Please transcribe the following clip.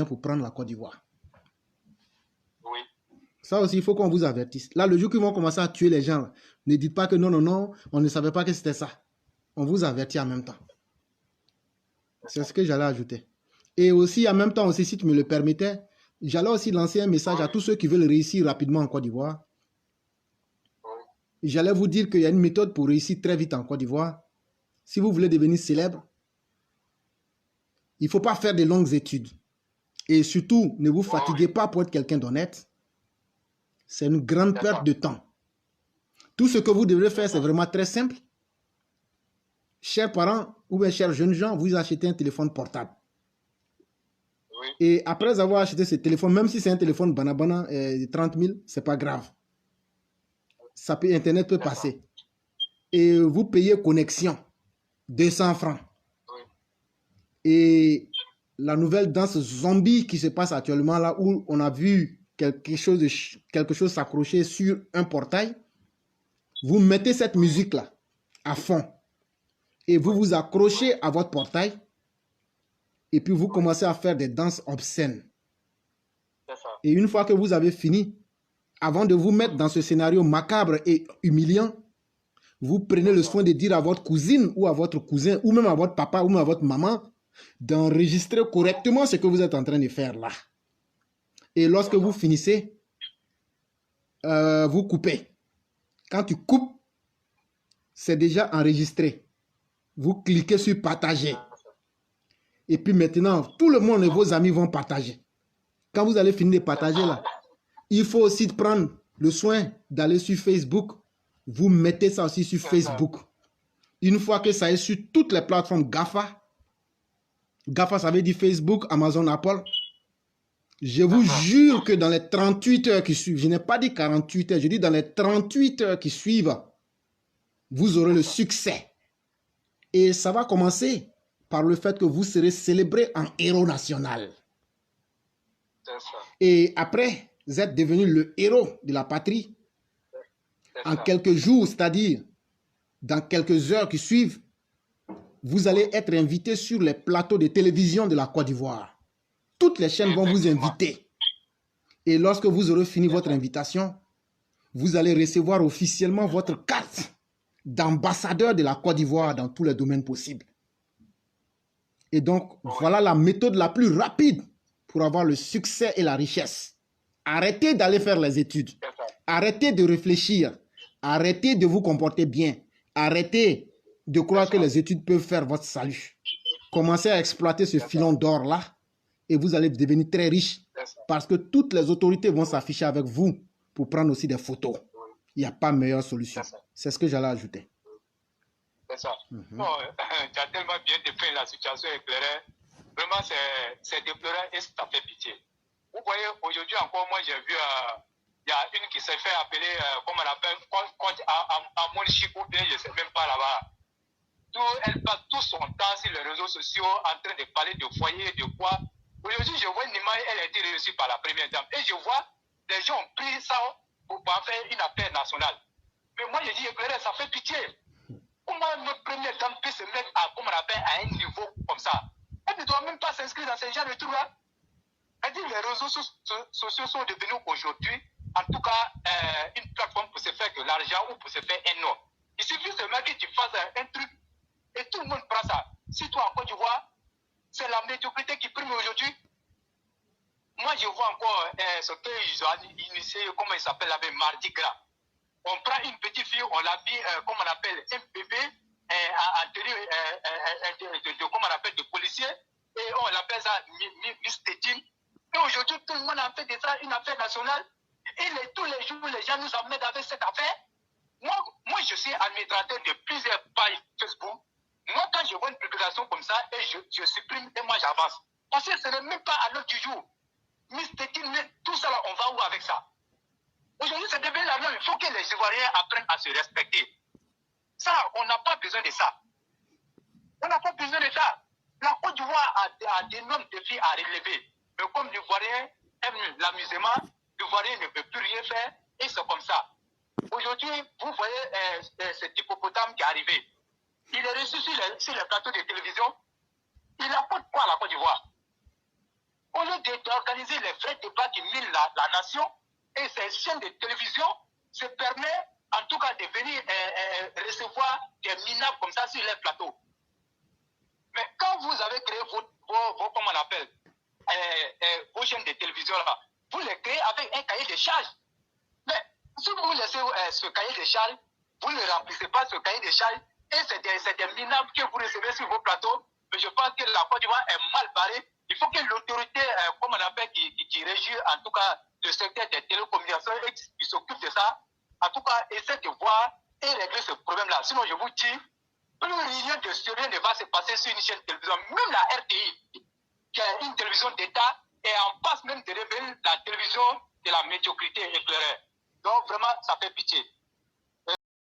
pour prendre la Côte d'Ivoire. Oui. Ça aussi, il faut qu'on vous avertisse. Là, le jour qu'ils vont commencer à tuer les gens, ne dites pas que non, non, non, on ne savait pas que c'était ça. On vous avertit en même temps. C'est ce que j'allais ajouter. Et aussi, en même temps, aussi, si tu me le permettais, j'allais aussi lancer un message à tous ceux qui veulent réussir rapidement en Côte d'Ivoire. J'allais vous dire qu'il y a une méthode pour réussir très vite en Côte d'Ivoire. Si vous voulez devenir célèbre, il ne faut pas faire de longues études. Et surtout, ne vous fatiguez pas pour être quelqu'un d'honnête. C'est une grande perte de temps. Tout ce que vous devrez faire, c'est vraiment très simple. Chers parents ou bien chers jeunes gens, vous achetez un téléphone portable. Oui. Et après avoir acheté ce téléphone, même si c'est un téléphone banabana de 30 000, ce n'est pas grave. Ça peut, Internet peut passer. Et vous payez connexion, 200 francs. Oui. Et la nouvelle danse zombie qui se passe actuellement là, où on a vu quelque chose s'accrocher sur un portail, vous mettez cette musique-là à fond. Et vous vous accrochez à votre portail. Et puis vous commencez à faire des danses obscènes. Et une fois que vous avez fini, avant de vous mettre dans ce scénario macabre et humiliant, vous prenez le soin de dire à votre cousine ou à votre cousin ou même à votre papa ou même à votre maman d'enregistrer correctement ce que vous êtes en train de faire là. Et lorsque vous finissez, vous coupez. Quand tu coupes, c'est déjà enregistré. Vous cliquez sur partager. Et puis maintenant, tout le monde et vos amis vont partager. Quand vous allez finir de partager là, il faut aussi prendre le soin d'aller sur Facebook. Vous mettez ça aussi sur Facebook. Une fois que ça est sur toutes les plateformes GAFA, GAFA ça veut dire Facebook, Amazon, Apple. Je vous jure que dans les 38 heures qui suivent, je n'ai pas dit 48 heures, je dis dans les 38 heures qui suivent, vous aurez le succès. Et ça va commencer par le fait que vous serez célébré en héros national. Et après, vous êtes devenu le héros de la patrie. En quelques jours, c'est-à-dire dans quelques heures qui suivent, vous allez être invité sur les plateaux de télévision de la Côte d'Ivoire. Toutes les chaînes vont vous inviter. Et lorsque vous aurez fini votre invitation, vous allez recevoir officiellement votre carte d'ambassadeur de la Côte d'Ivoire dans tous les domaines possibles. Et donc, voilà la méthode la plus rapide pour avoir le succès et la richesse. Arrêtez d'aller faire les études. Arrêtez de réfléchir. Arrêtez de vous comporter bien. Arrêtez de croire que les études peuvent faire votre salut. Commencez à exploiter ce filon d'or-là et vous allez devenir très riche parce que toutes les autorités vont s'afficher avec vous pour prendre aussi des photos. Il n'y a pas meilleure solution. C'est ce que j'allais ajouter. C'est ça. Bon, tu as tellement bien dépeint la situation éclairée. Vraiment, c'est déplorant et ça fait pitié. Vous voyez, aujourd'hui encore, moi, j'ai vu, il y a une qui s'est fait appeler, comment on appelle, coach à Monchikou, ou bien je ne sais même pas là-bas. Elle passe tout son temps sur les réseaux sociaux en train de parler de foyer, de quoi. Aujourd'hui, je vois une image, elle a été reçue par la première dame. Et je vois, les gens ont pris ça pour faire une affaire nationale. Mais moi, je dis, éclairé, ça fait pitié. Comment notre première dame peut se mettre à, comme on appelle, à un niveau comme ça? Elle ne doit même pas s'inscrire dans ces genres de trucs-là. Elle dit les réseaux sociaux sont devenus aujourd'hui, en tout cas, une plateforme pour se faire de l'argent ou pour se faire un nom. Il suffit seulement que tu fasses un truc et tout le monde prend ça. Si toi, en Côte d'Ivoire, c'est la médiocrité qui prime aujourd'hui. Moi, je vois encore ce qu'ils ont initié, comment il s'appelle là, Mardi Gras. On prend une petite fille, on l'habille, comme on appelle, un bébé, en tenue, comment on appelle, de policier, et on l'appelle ça Miss Tétine. Et aujourd'hui, tout le monde a fait de ça une affaire nationale. Et tous les jours, les gens nous emmènent avec cette affaire. Moi, je suis administrateur de plusieurs pages Facebook. Moi, quand je vois une publication comme ça, et je supprime et moi j'avance. Parce que ce n'est même pas à l'heure du jour. Miss Tétine, tout ça là, on va où avec ça? Aujourd'hui, c'est devenu la norme. Il faut que les Ivoiriens apprennent à se respecter. Ça, on n'a pas besoin de ça. On n'a pas besoin de ça. La Côte d'Ivoire a d'énormes défis à relever. Mais comme l'Ivoirien aime l'amusement, l'Ivoirien ne peut plus rien faire, et c'est comme ça. Aujourd'hui, vous voyez cet hippopotame qui est arrivé. Il est reçu sur les plateaux de télévision. Il apporte quoi à la Côte d'Ivoire? Au lieu d'organiser les vrais débats qui minent la nation, et ces chaînes de télévision se permettent en tout cas de venir recevoir des minables comme ça sur les plateaux. Mais quand vous avez créé comment on appelle, vos chaînes de télévision là, vous les créez avec un cahier de charges. Mais si vous laissez ce cahier de charges, vous ne remplissez pas ce cahier de charges, et c'est des minables que vous recevez sur vos plateaux. Mais je pense que la Côte d'Ivoire est mal barrée. Il faut que l'autorité, comme on appelle, qui régit en tout cas le secteur des télécommunications et qui s'occupe de ça, en tout cas, essaie de voir et régler ce problème-là. Sinon, je vous dis, plus rien de sérieux ne va se passer sur une chaîne de télévision. Même la RTI, qui est une télévision d'État, est en passe même de révéler la télévision de la médiocrité éclairée. Donc, vraiment, ça fait pitié.